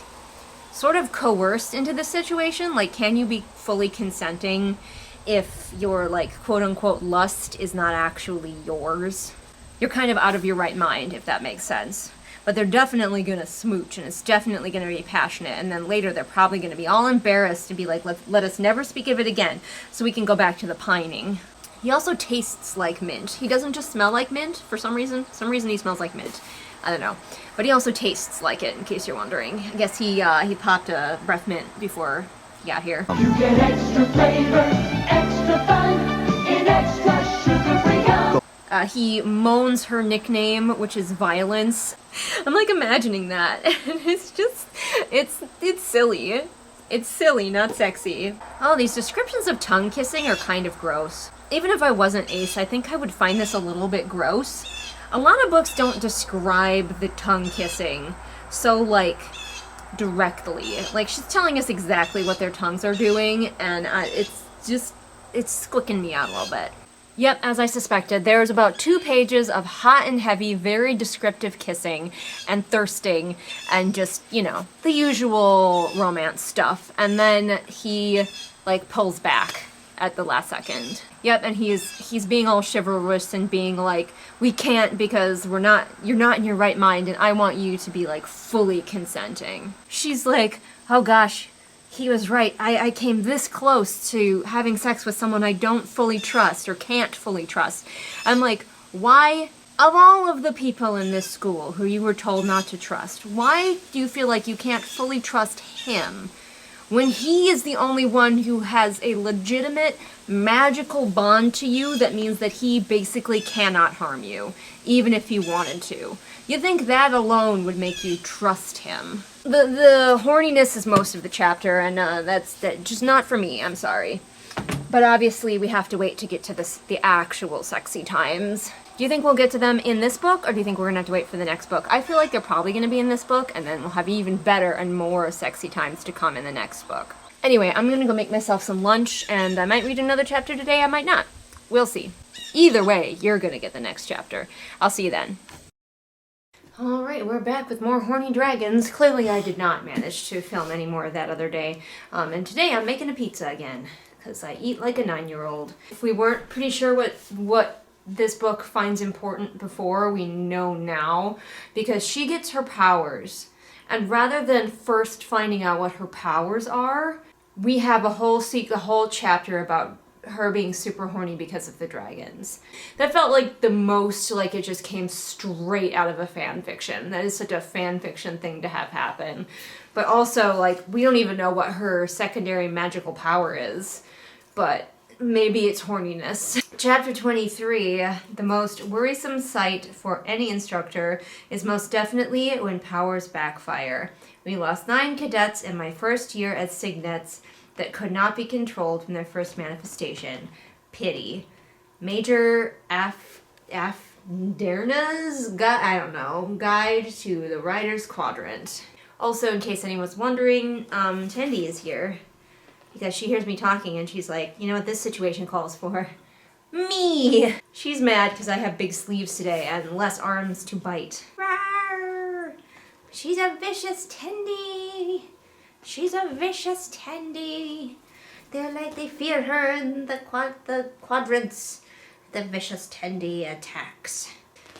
sort of coerced into this situation. Like, can you be fully consenting if your, like, quote-unquote lust is not actually yours? You're kind of out of your right mind, if that makes sense. But they're definitely going to smooch, and it's definitely going to be passionate, and then later they're probably going to be all embarrassed and be like, let us never speak of it again, so we can go back to the pining. He also tastes like mint. He doesn't just smell like mint for some reason. Some reason he smells like mint. I don't know. But he also tastes like it, in case you're wondering. I guess he popped a breath mint before he got here. You get extra flavor, extra fun, in extra sugar-free gum. He moans her nickname, which is Violence. I'm like imagining that. It's just, it's silly. It's silly, not sexy. Oh, these descriptions of tongue kissing are kind of gross. Even if I wasn't Ace, I think I would find this a little bit gross. A lot of books don't describe the tongue kissing so, like, directly. Like, she's telling us exactly what their tongues are doing, and it's squicking me out a little bit. Yep, as I suspected, there's about 2 pages of hot and heavy, very descriptive kissing and thirsting and just, you know, the usual romance stuff. And then he, like, pulls back at the last second. Yep, and he's being all chivalrous and being like, we can't because you're not in your right mind and I want you to be, like, fully consenting. She's like, oh gosh, he was right. I came this close to having sex with someone I don't fully trust or can't fully trust. I'm like, why, of all of the people in this school who you were told not to trust, why do you feel like you can't fully trust him when he is the only one who has a legitimate magical bond to you that means that he basically cannot harm you, even if he wanted to? You'd think that alone would make you trust him. The horniness is most of the chapter, and that's just not for me, I'm sorry. But obviously we have to wait to get to the actual sexy times. Do you think we'll get to them in this book, or do you think we're gonna have to wait for the next book? I feel like they're probably gonna be in this book, and then we'll have even better and more sexy times to come in the next book. Anyway, I'm gonna go make myself some lunch, and I might read another chapter today, I might not. We'll see. Either way, you're gonna get the next chapter. I'll see you then. Alright, we're back with more Horny Dragons. Clearly I did not manage to film any more of that other day. And today I'm making a pizza again, because I eat like a 9-year-old. If we weren't pretty sure what this book finds important before, we know now, because she gets her powers. And rather than first finding out what her powers are, we have a whole chapter about her being super horny because of the dragons. That felt like the most like it just came straight out of a fan fiction. That is such a fan fiction thing to have happen. But also, like, we don't even know what her secondary magical power is. But maybe it's horniness. Chapter 23, the most worrisome sight for any instructor is most definitely when powers backfire. We lost 9 cadets in my first year as signets that could not be controlled from their first manifestation. Pity. Major Derna's guide to the writer's quadrant. Also, in case anyone's wondering, Tendi is here because she hears me talking and she's like, you know what this situation calls for? Me! She's mad because I have big sleeves today and less arms to bite. Rawr! She's a vicious Tendi! She's a vicious Tendi! They fear her in the quadrants. The vicious Tendi attacks.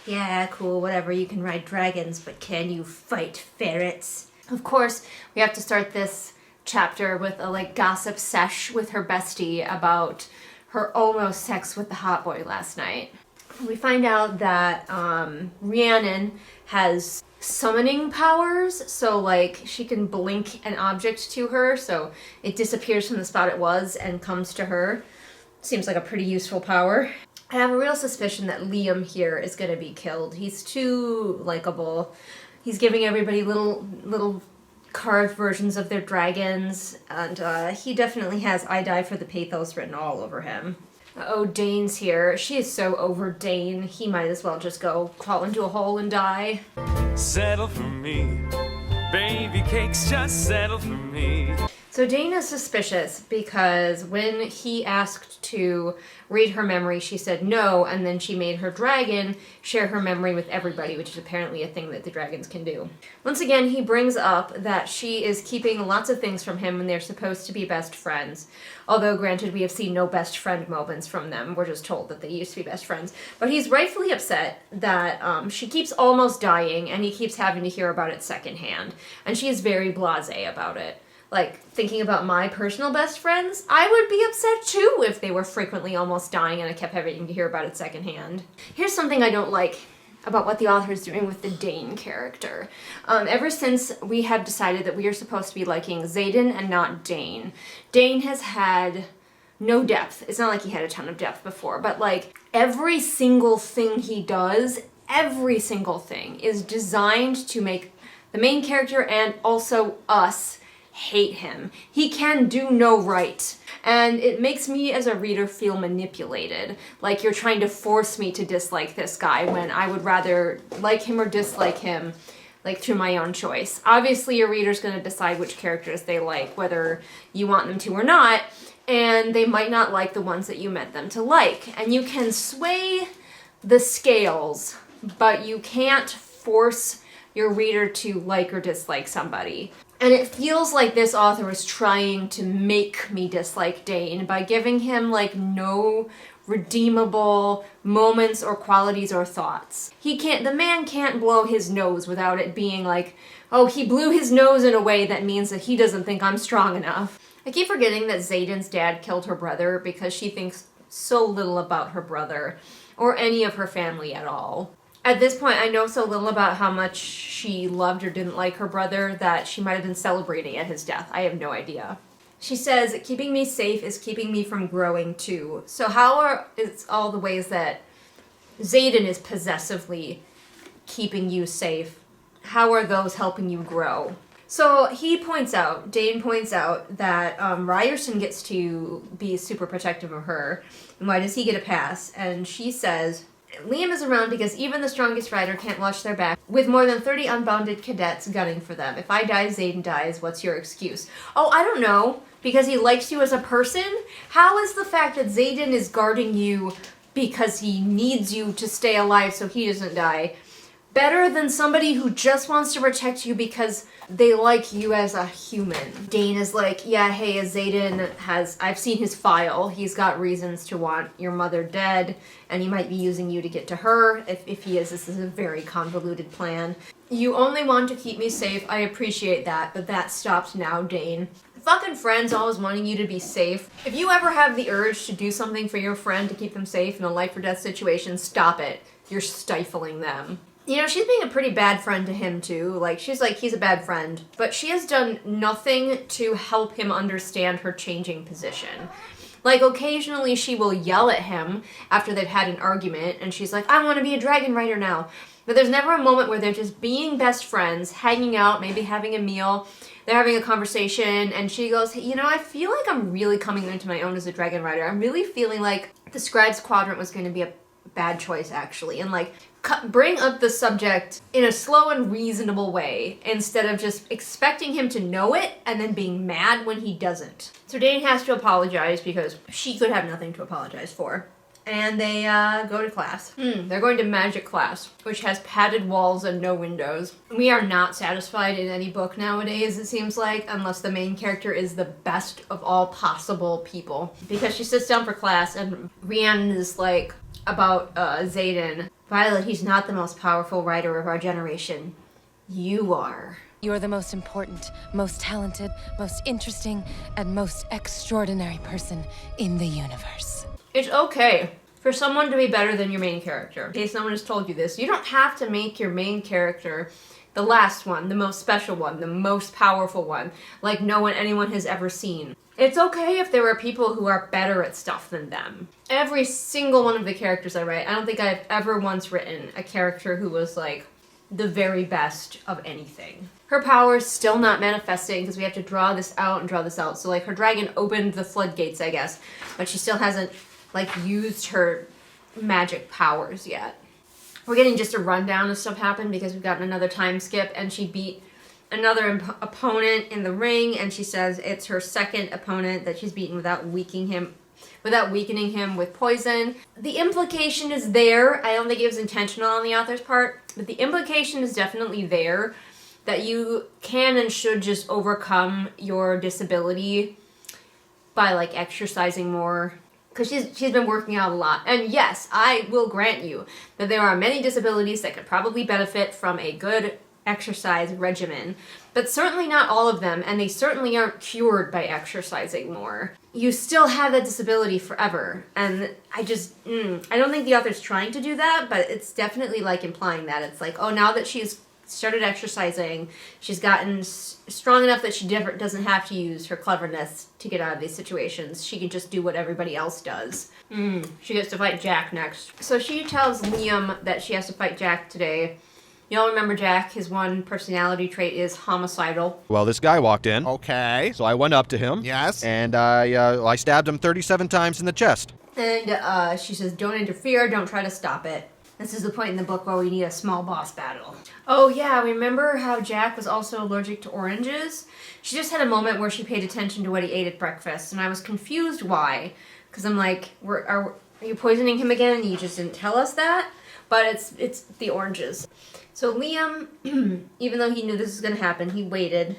Yeah, cool, whatever, you can ride dragons, but can you fight ferrets? Of course, we have to start this chapter with a gossip sesh with her bestie about her almost sex with the hot boy last night. We find out that Rhiannon has summoning powers, so she can blink an object to her, so it disappears from the spot it was and comes to her. Seems like a pretty useful power. I have a real suspicion that Liam here is gonna be killed. He's too likable. He's giving everybody little carved versions of their dragons, and he definitely has I die for the pathos written all over him. Oh, Dane's here. She is so over Dane. He might as well just go crawl into a hole and die. Settle for me. Baby cakes, just settle for me. So Dane is suspicious because when he asked to read her memory, she said no, and then she made her dragon share her memory with everybody, which is apparently a thing that the dragons can do. Once again, he brings up that she is keeping lots of things from him when they're supposed to be best friends. Although, granted, we have seen no best friend moments from them. We're just told that they used to be best friends. But he's rightfully upset that she keeps almost dying, and he keeps having to hear about it secondhand. And she is very blasé about it. like thinking about my personal best friends, I would be upset too if they were frequently almost dying and I kept having to hear about it secondhand. Here's something I don't like about what the author is doing with the Dane character. Ever since we have decided that we are supposed to be liking Zaden and not Dane, Dane has had no depth. It's not like he had a ton of depth before, but like every single thing he does, every single thing is designed to make the main character and also us hate him. He can do no right. And it makes me as a reader feel manipulated. Like you're trying to force me to dislike this guy when I would rather like him or dislike him, like through my own choice. Obviously your reader's gonna decide which characters they like, whether you want them to or not, and they might not like the ones that you meant them to like. And you can sway the scales, but you can't force your reader to like or dislike somebody. And it feels like this author is trying to make me dislike Dane by giving him like no redeemable moments or qualities or thoughts. The man can't blow his nose without it being like, oh, he blew his nose in a way that means that he doesn't think I'm strong enough. I keep forgetting that Zaden's dad killed her brother because she thinks so little about her brother or any of her family at all. At this point, I know so little about how much she loved or didn't like her brother that she might have been celebrating at his death. I have no idea. She says, keeping me safe is keeping me from growing too. So how is all the ways that Zaden is possessively keeping you safe, how are those helping you grow? So Dane points out that Ryerson gets to be super protective of her. And why does he get a pass? And she says, Liam is around because even the strongest rider can't watch their back with more than 30 unbounded cadets gunning for them. If I die, Zaden dies. What's your excuse? Oh, I don't know. Because he likes you as a person? How is the fact that Zaden is guarding you because he needs you to stay alive so he doesn't die better than somebody who just wants to protect you because they like you as a human? Dane is like, yeah, hey, I've seen his file. He's got reasons to want your mother dead, and he might be using you to get to her. If he is, this is a very convoluted plan. You only want to keep me safe. I appreciate that, but that stopped now, Dane. Fucking friends always wanting you to be safe. If you ever have the urge to do something for your friend to keep them safe in a life or death situation, stop it. You're stifling them. You know, she's being a pretty bad friend to him too. Like, she's like, he's a bad friend. But she has done nothing to help him understand her changing position. Like, occasionally she will yell at him after they've had an argument, and she's like, I want to be a dragon rider now. But there's never a moment where they're just being best friends, hanging out, maybe having a meal, they're having a conversation, and she goes, hey, you know, I feel like I'm really coming into my own as a dragon rider. I'm really feeling like the scribe's quadrant was going to be a bad choice, actually. And like, bring up the subject in a slow and reasonable way instead of just expecting him to know it and then being mad when he doesn't. So Dane has to apologize because she could have nothing to apologize for. And they go to class. They're going to magic class, which has padded walls and no windows. We are not satisfied in any book nowadays, it seems like, unless the main character is the best of all possible people. Because she sits down for class and Rhiannon is like, about Zaden, Violet, he's not the most powerful writer of our generation. You are. You're the most important, most talented, most interesting, and most extraordinary person in the universe. It's okay for someone to be better than your main character. In case someone has told you this, you don't have to make your main character the last one, the most special one, the most powerful one, like no one anyone has ever seen. It's okay if there are people who are better at stuff than them. Every single one of the characters I write, I don't think I've ever once written a character who was like the very best of anything. Her power is still not manifesting because we have to draw this out and draw this out. So like her dragon opened the floodgates, I guess, but she still hasn't like used her magic powers yet. We're getting just a rundown of stuff happened because we've gotten another time skip, and she beat another opponent in the ring, and she says it's her second opponent that she's beaten without weakening him with poison. The implication is there. I don't think it was intentional on the author's part, but the implication is definitely there that you can and should just overcome your disability by like exercising more. Because she's been working out a lot. And yes, I will grant you that there are many disabilities that could probably benefit from a good exercise regimen. but certainly not all of them, and they certainly aren't cured by exercising more. You still have that disability forever, and I don't think the author's trying to do that, but it's definitely like implying that. It's like, oh, now that she's started exercising, she's gotten strong enough that she doesn't have to use her cleverness to get out of these situations. She can just do what everybody else does. She gets to fight Jack next. So she tells Liam that she has to fight Jack today. You all remember Jack, his one personality trait is homicidal. Well, this guy walked in. Okay. So I went up to him. Yes. And I stabbed him 37 times in the chest. And she says, don't interfere, don't try to stop it. This is the point in the book where we need a small boss battle. Oh yeah, remember how Jack was also allergic to oranges? She just had a moment where she paid attention to what he ate at breakfast, and I was confused why. Because I'm like, are you poisoning him again and you just didn't tell us that? But it's the oranges. So Liam, even though he knew this was going to happen, he waited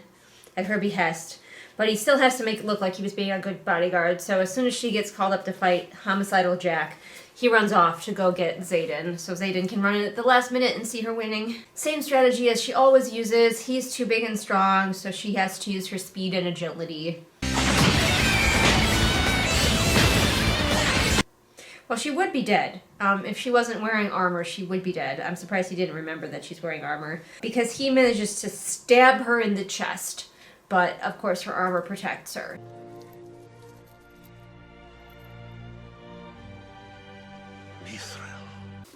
at her behest. But he still has to make it look like he was being a good bodyguard. So as soon as she gets called up to fight homicidal Jack, he runs off to go get Zaden. So Zaden can run in at the last minute and see her winning. Same strategy as she always uses. He's too big and strong, so she has to use her speed and agility. Well, she would be dead. If she wasn't wearing armor, she would be dead. I'm surprised he didn't remember that she's wearing armor. Because he manages to stab her in the chest. But, of course, her armor protects her.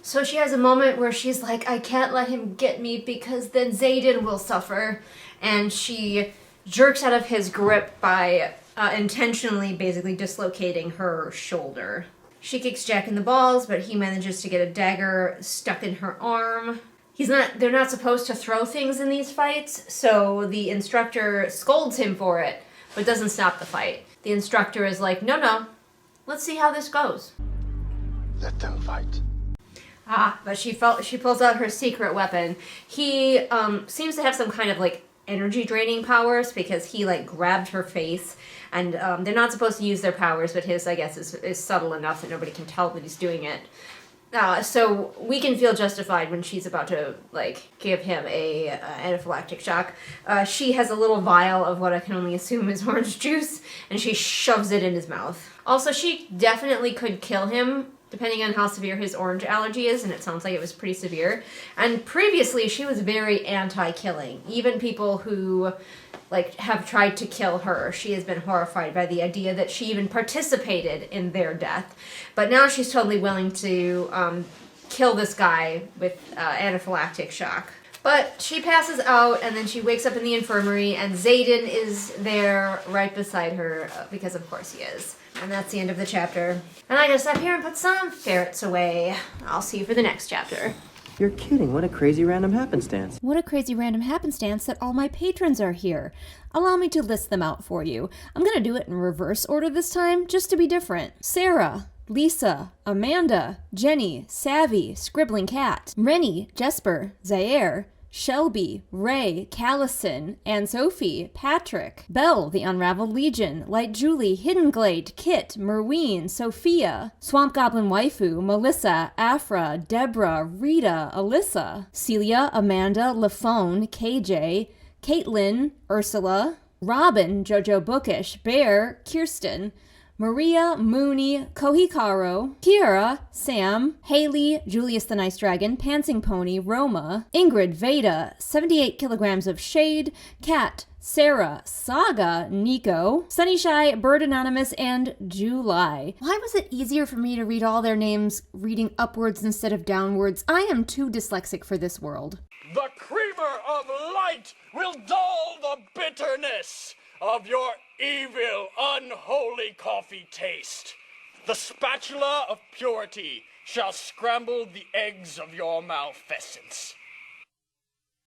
So she has a moment where she's like, I can't let him get me because then Zaden will suffer. And she jerks out of his grip by intentionally basically dislocating her shoulder. She kicks Jack in the balls, but he manages to get a dagger stuck in her arm. They're not supposed to throw things in these fights, so the instructor scolds him for it, but doesn't stop the fight. The instructor is like, no, let's see how this goes. Let them fight. But she pulls out her secret weapon. He seems to have some kind of like energy draining powers because he like grabbed her face, and they're not supposed to use their powers, but his, I guess, is subtle enough that nobody can tell that he's doing it. So we can feel justified when she's about to like give him a anaphylactic shock. She has a little vial of what I can only assume is orange juice, and she shoves it in his mouth. Also, she definitely could kill him depending on how severe his orange allergy is, and it sounds like it was pretty severe. And previously, she was very anti-killing. Even people who like have tried to kill her, she has been horrified by the idea that she even participated in their death. But now she's totally willing to kill this guy with anaphylactic shock. But she passes out, and then she wakes up in the infirmary, and Zaden is there right beside her, because of course he is. And that's the end of the chapter. And I gotta stop here and put some ferrets away. I'll see you for the next chapter. You're kidding. What a crazy random happenstance. What a crazy random happenstance that all my patrons are here. Allow me to list them out for you. I'm gonna do it in reverse order this time, just to be different. Sarah, Lisa, Amanda, Jenny, Savvy, Scribbling Cat, Rennie, Jesper, Zaire, Shelby, Ray, Callison, Anne Sophie, Patrick, Belle, The Unraveled Legion, Light Julie, Hidden Glade, Kit, Merween, Sophia, Swamp Goblin Waifu, Melissa, Afra, Deborah, Rita, Alyssa, Celia, Amanda, Lafone, KJ, Caitlin, Ursula, Robin, Jojo Bookish, Bear, Kirsten, Maria, Mooney, Kohikaro, Kiara, Sam, Haley, Julius the Nice Dragon, Pansing Pony, Roma, Ingrid, Veda, 78 kilograms of shade, Kat, Sarah, Saga, Nico, Sunnyshy, Bird Anonymous, and July. Why was it easier for me to read all their names reading upwards instead of downwards? I am too dyslexic for this world. The creamer of light will dull the bitterness of your evil, unholy coffee taste. The spatula of purity shall scramble the eggs of your malfeasance.